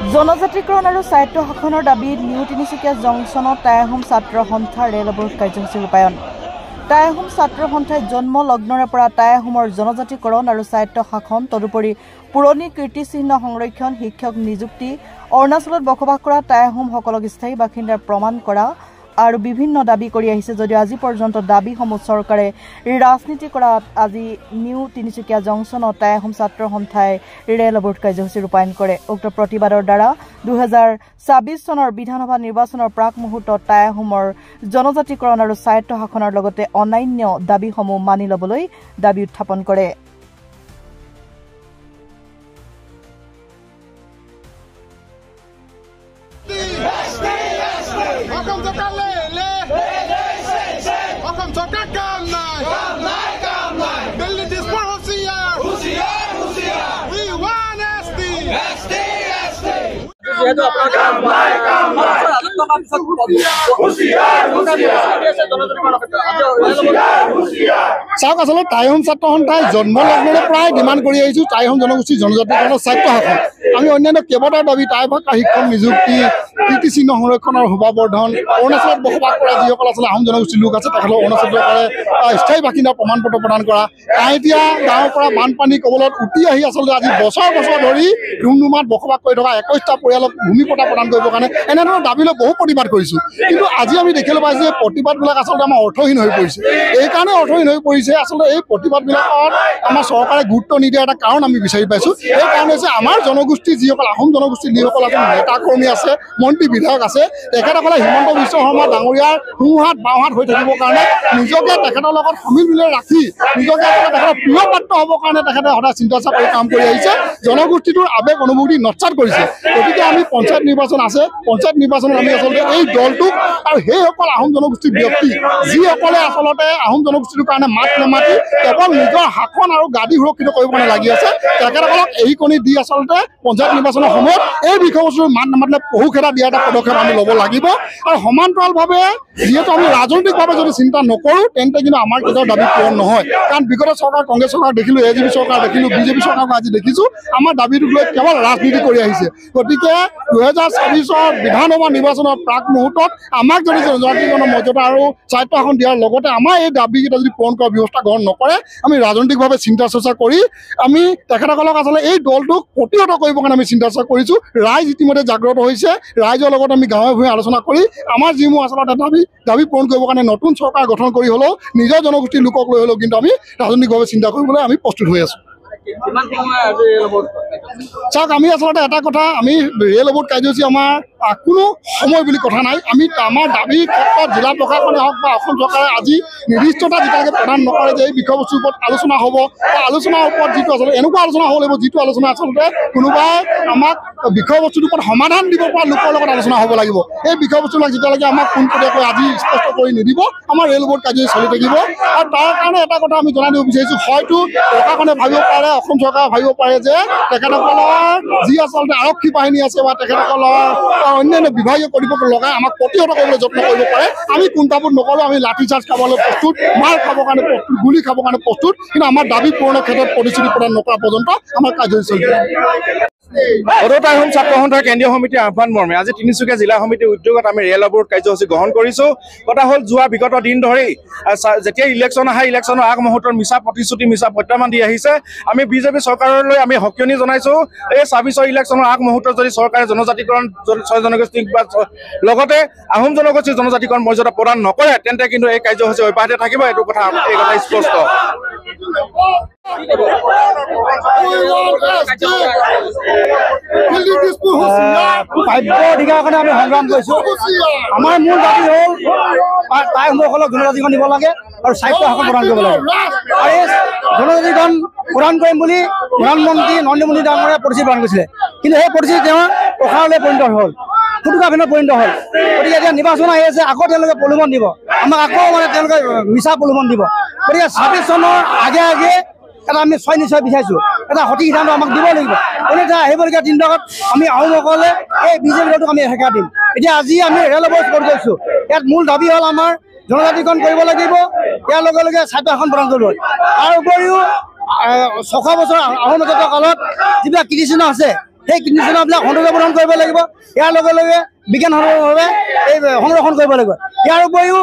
জনজাতিকৰণ আৰু স্বায়ত্ব শাসনৰ দাবীত নিউ তিনিচুকীয়া জংচনত টাই আহোম ছাত্ৰ সন্থাৰ ৰেল অৱৰোধ কাৰ্যসূচী ৰূপায়ণ। টাই আহোম ছাত্ৰ সন্থাই জন্ম লগ্নৰে পৰা টাই আহোমৰ জনজাতিকৰণ আৰু স্বায়ত্ব শাসন তদুপৰি পুৰণি কীৰ্তিচিহ্ন সংৰক্ষণ শিক্ষক নিযুক্তি অৰুণাচলত বসবাস কৰা টাই আহোমসকলক স্থায়ী বাসিন্দাৰ প্ৰমাণ কৰা আৰু বিভিন্ন দাবী কৰি আহিছে যদিও আজি পৰ্যন্ত দাবীসমূহ চৰকাৰে ৰাজনীতি কৰাত আজি নিউ তিনিচুকীয়া জংচনত টাই আহোম ছাত্ৰ সন্থাই ৰেল অৱৰোধ কাৰ্যসূচী ৰূপায়ণ কৰে। উক্ত প্ৰতিবাদৰ দ্বাৰা 2026 চনৰ বিধানসভা নিৰ্বাচনৰ প্ৰাক মুহূৰ্তত টাই আহোমৰ জনজাতিকৰণ আৰু স্বায়ত্ব শাসনৰ লগতে অন্যান্য দাবীসমূহ মানি ল'বলৈ দাবী উত্থাপন কৰে। চাওক আচলতে টাই আহোম ছাত্ৰ সন্থাই জন্ম লগ্নৰে প্ৰায় ডিমাণ্ড কৰি আহিছোঁ টাই আহোম জনগোষ্ঠীৰ জনজাতিকৰণৰ স্বায়ত্ব শাসন। আমি অন্যান্য কেইবাটাও দাবী টাই ভাষা শিক্ষক নিযুক্তি কীৰ্তিচিহ্ন সংৰক্ষণ আৰু শোভাবৰ্ধন অৰুণাচলত বসবাস কৰা যিসকল আচলতে আহোম জনগোষ্ঠীৰ লোক আছে তেখেতক অৰুণাচল চৰকাৰে স্থায়ী বাসিন্দাৰ প্ৰমাণ পত্ৰ প্ৰদান কৰা। কাঁইটীয়া গাঁৱৰ পৰা বানপানী কবলত উটি আহি আচলতে আজি বছৰ বছৰ ধৰি ডুমডুমাত বসবাস কৰি থকা 21টা পৰিয়ালক ভূমি পট্টা প্ৰদান কৰিবৰ কাৰণে এনেধৰণৰ দাবী লৈ বহু প্ৰতিবাদ কৰিছোঁ। কিন্তু আজি আমি দেখিবলৈ পাইছোঁ যে প্ৰতিবাদবিলাক আচলতে আমাৰ অৰ্থহীন হৈ পৰিছে। এইকাৰণে অৰ্থহীন হৈ পৰিছে আচলতে এই প্ৰতিবাদবিলাকত আমাৰ চৰকাৰে গুৰুত্ব নিদিয়াৰ এটা কাৰণ আমি বিচাৰি পাইছোঁ। এই কাৰণে হৈছে আমাৰ জনগোষ্ঠীৰ যিসকল আহোম জনগোষ্ঠীৰ যিসকল আছে নেতা কৰ্মী আছে মন্ত্ৰী বিধায়ক আছে তেখেতসকলে হিমন্ত বিশ্ব শৰ্মা ডাঙৰীয়াৰ সোঁহাত বাওঁহাত হৈ থাকিবৰ কাৰণে নিজকে তেখেতৰ লগত সমিল মিলাই ৰাখি নিজকে তেখেতৰ প্ৰিয় পাত্ৰ হ'বৰ কাৰণে তেখেতে সদায় চিন্তা কৰি কাম কৰি আহিছে। জনগোষ্ঠীটোৰ আৱেগ অনুভূতি নৎসাত কৰিছে। গতিকে আমি পঞ্চায়ত নিৰ্বাচন আছে পঞ্চায়ত নিৰ্বাচনত আমি আচলতে এই দলটোক আৰু সেইসকল আহোম জনগোষ্ঠীৰ ব্যক্তি যিসকলে আচলতে আহোম জনগোষ্ঠীটোৰ কাৰণে মাত নামাতি কেৱল নিজৰ শাসন আৰু গাদী সুৰক্ষিত কৰিবৰ কাৰণে লাগি আছে তেখেতসকলক এই কণী দি আচলতে পঞ্চায়ত নিৰ্বাচনৰ সময়ত এই বিষয়বস্তুৰ মাত নামাতিলে পহুখেদা দিয়া এটা পদক্ষেপ আমি ল'ব লাগিব। আৰু সমান্তৰালভাৱে যিহেতু আমি ৰাজনৈতিকভাৱে যদি চিন্তা নকৰোঁ তেন্তে কিন্তু আমাৰ কেতিয়াও দাবী পূৰণ নহয়। কাৰণ বিগত চৰকাৰ কংগ্ৰেছ চৰকাৰ দেখিলোঁ AJP চৰকাৰ দেখিলোঁ বিজেপি চৰকাৰক আজি দেখিছোঁ আমাৰ দাবীটোক লৈ কেৱল ৰাজনীতি কৰি আহিছে। গতিকে 2026 বিধানসভা নিৰ্বাচনৰ প্ৰাক মুহূৰ্তত আমাক যদি জনজাতিকৰণৰ মৰ্যাদা আৰু স্বায়ত্ব শাসন দিয়াৰ লগতে আমাৰ এই দাবীকেইটা যদি পূৰণ কৰাৰ ব্যৱস্থা গ্ৰহণ নকৰে আমি ৰাজনৈতিকভাৱে চিন্তা চৰ্চা কৰি আমি তেখেতসকলক আচলতে এই দলটোক প্ৰতিহত কৰিবৰ কাৰণে আমি চিন্তা চৰ্চা কৰিছোঁ। ৰাইজ ইতিমধ্যে জাগ্ৰত হৈছে। ৰাইজৰ লগত আমি গাঁৱে ভূঞে আলোচনা কৰি আমাৰ যিসমূহ আচলতে দাবী পূৰণ কৰিবৰ কাৰণে নতুন চৰকাৰ গঠন কৰি হ'লেও নিজৰ জনগোষ্ঠীৰ লোকক লৈ হ'লেও কিন্তু আমি ৰাজনৈতিকভাৱে চিন্তা কৰিবলৈ আমি প্ৰস্তুত হৈ আছোঁ। চাওক আমি আচলতে এটা কথা আমি ৰেল অৱৰোধ কাৰ্যসূচী আমাৰ কোনো সময় বুলি কথা নাই। আমি আমাৰ দাবীৰ ক্ষেত্ৰত জিলা প্ৰশাসনে হওক বা অসম চৰকাৰে আজি নিৰ্দিষ্টতা যেতিয়ালৈকে প্ৰদান নকৰে যে এই বিষয়বস্তুৰ ওপৰত আলোচনা হ'ব বা আলোচনাৰ ওপৰত যিটো আচলতে এনেকুৱা আলোচনা হ'ব লাগিব যিটো আলোচনা আচলতে কোনোবাই আমাক বিষয়বস্তুটোৰ ওপৰত সমাধান দিব পৰা লোকৰ লগত আলোচনা হ'ব লাগিব। এই বিষয়বস্তুবিলাক যেতিয়ালৈকে আমাক পোনপটীয়াকৈ আজি স্পষ্ট কৰি নিদিব আমাৰ ৰেল অৱৰোধ কাৰ্যসূচী চলি থাকিব। আৰু তাৰ কাৰণে এটা কথা আমি জনাই দিব বিচাৰিছোঁ হয়তো প্ৰশাসনে ভাবিব পাৰে অসম চৰকাৰে ভাবিব পাৰে যে তেখেতসকলৰ যি আচলতে আৰক্ষী বাহিনী আছে বা তেখেতসকলৰ অন্যান্য বিভাগীয় কৰ্তৃপক্ষ লগাই আমাক প্ৰতিহত কৰিবলৈ যত্ন কৰিব পাৰে। আমি কুণ্ঠাবোধ নকৰোঁ। আমি লাঠি চাৰ্জ খাবলৈ প্ৰস্তুত মাৰ খাবৰ কাৰণে প্ৰস্তুত গুলি খাবৰ কাৰণে প্ৰস্তুত। কিন্তু আমাৰ দাবী পূৰণৰ ক্ষেত্ৰত প্ৰতিশ্ৰুতি প্ৰদান নকৰা পৰ্যন্ত আমাৰ কাৰ্যসূচী চলি থাকিব। টাই আহোম ছাত্ৰ সন্থাৰ কেন্দ্ৰীয় সমিতিৰ আহ্বান মৰ্মে আজি তিনিচুকীয়া জিলা সমিতিৰ উদ্যোগত আমি ৰেল অৱৰোধ কাৰ্যসূচী গ্ৰহণ কৰিছোঁ। কথা হ'ল যোৱা বিগত দিন ধৰি যেতিয়া ইলেকশ্যন আহে ইলেকশ্যনৰ আগ মুহূৰ্তত মিছা প্ৰতিশ্ৰুতি মিছা প্ৰত্যাহ্বান দি আহিছে। আমি বিজেপি চৰকাৰলৈ আমি সকিয়নি জনাইছোঁ এই 26 ইলেকশ্যনৰ আগ মুহূৰ্তত যদি চৰকাৰে জনজাতিকৰণ জনগোষ্ঠীক বা লগতে আহোম জনগোষ্ঠীৰ জনজাতিকৰণ মৰ্যাদা প্ৰদান নকৰে তেন্তে কিন্তু এই কাৰ্যসূচী অব্যাহত থাকিব। এইটো কথা স্পষ্ট। অধিকাৰৰ কাৰণে আমি সংগ্ৰাম কৰিছোঁ। আমাৰ মূল দাবী হ'ল টাই আহোমসকলক জনজাতিকৰণ দিব লাগে আৰু স্বায়ত্ব শাসন প্ৰদান কৰিব লাগে। আৰু এই জনজাতিকৰণ প্ৰদান কৰিম বুলি প্ৰধানমন্ত্ৰী নৰেন্দ্ৰ মোদী ডাঙৰীয়াই প্ৰতিশ্ৰুতি প্ৰদান কৰিছিলে। কিন্তু সেই প্ৰতিশ্ৰুতি তেওঁ প্ৰসাৰলৈ পৰিণত হ'ল ফুটুকাভিনত পৰিণত হ'ল। গতিকে এতিয়া নিৰ্বাচন আহি আছে আকৌ তেওঁলোকে প্ৰলোভন দিব আমাক আকৌ তেওঁলোকে মিছা প্ৰলোভন দিব। গতিকে 26 চনৰ আগে আগে এটা আমি নিশ্চয় বিচাৰিছোঁ এটা সঠিক সিদ্ধান্ত আমাক দিব লাগিব। অন্যথা আহিবলগীয়া দিনবিলাকত আমি আহোমসকলে এই বিজেপি দলটোক আমি হেকা দিম। এতিয়া আজি আমি ৰেল অৱৰোধ কৰিছোঁ। ইয়াত মূল দাবী হ'ল আমাৰ জনজাতিকৰণ কৰিব লাগিব। ইয়াৰ লগে লগে স্বায়ত্ব শাসন প্ৰদান কৰিব। তাৰ উপৰিও 600 বছৰ আহোম ৰাজত্ব কালত যিবিলাক কীৰ্তিচিহ্ন আছে সেই কীৰ্তিচিহ্নবিলাক সৌন্দৰ্য প্ৰদান কৰিব লাগিব। ইয়াৰ লগে লগে বিজ্ঞানসন্মতভাৱে এই সংৰক্ষণ কৰিব লাগিব। ইয়াৰ উপৰিও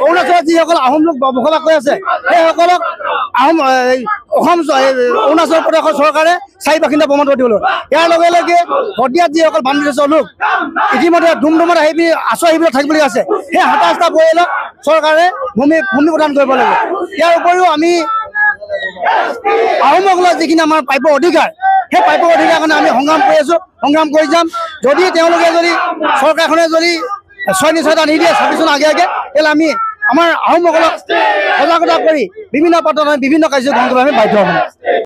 অৰুণাচলত যিসকল আহোম লোক বসবাস কৰি আছে সেইসকলক অসম অৰুণাচল প্ৰদেশৰ চৰকাৰে স্থায়ী বাসিন্দা প্ৰমাণপত্ৰ দিব লাগিব। ইয়াৰ লগে লগে শদিয়াত যিসকল বাংলাদেশৰ লোক ইতিমধ্যে ডুমডুমাত আহি পিনি আশ্ৰয় শিবিৰত থাকিবলৈ আছে সেই ২৭টা পৰিয়ালক চৰকাৰে ভূমি প্ৰদান কৰিব লাগিব। ইয়াৰ উপৰিও আমি আহোমসকলৰ যিখিনি আমাৰ প্ৰাপ্য অধিকাৰ সেই প্ৰাপ্য অধিকাৰ কাৰণে আমি সংগ্ৰাম কৰি আছোঁ, সংগ্ৰাম কৰি যাম। যদি তেওঁলোকে যদি চৰকাৰখনে যদি নিশ্চয়তা নিদিয়ে ২৬ চনৰ আগে তেতিয়াহ'লে আমি আমাৰ আহোমসকলক সজাগতা কৰি বিভিন্ন পথত বিভিন্ন কাৰ্য গ্ৰহণ কৰিবলৈ আমি বাধ্য হ'ম।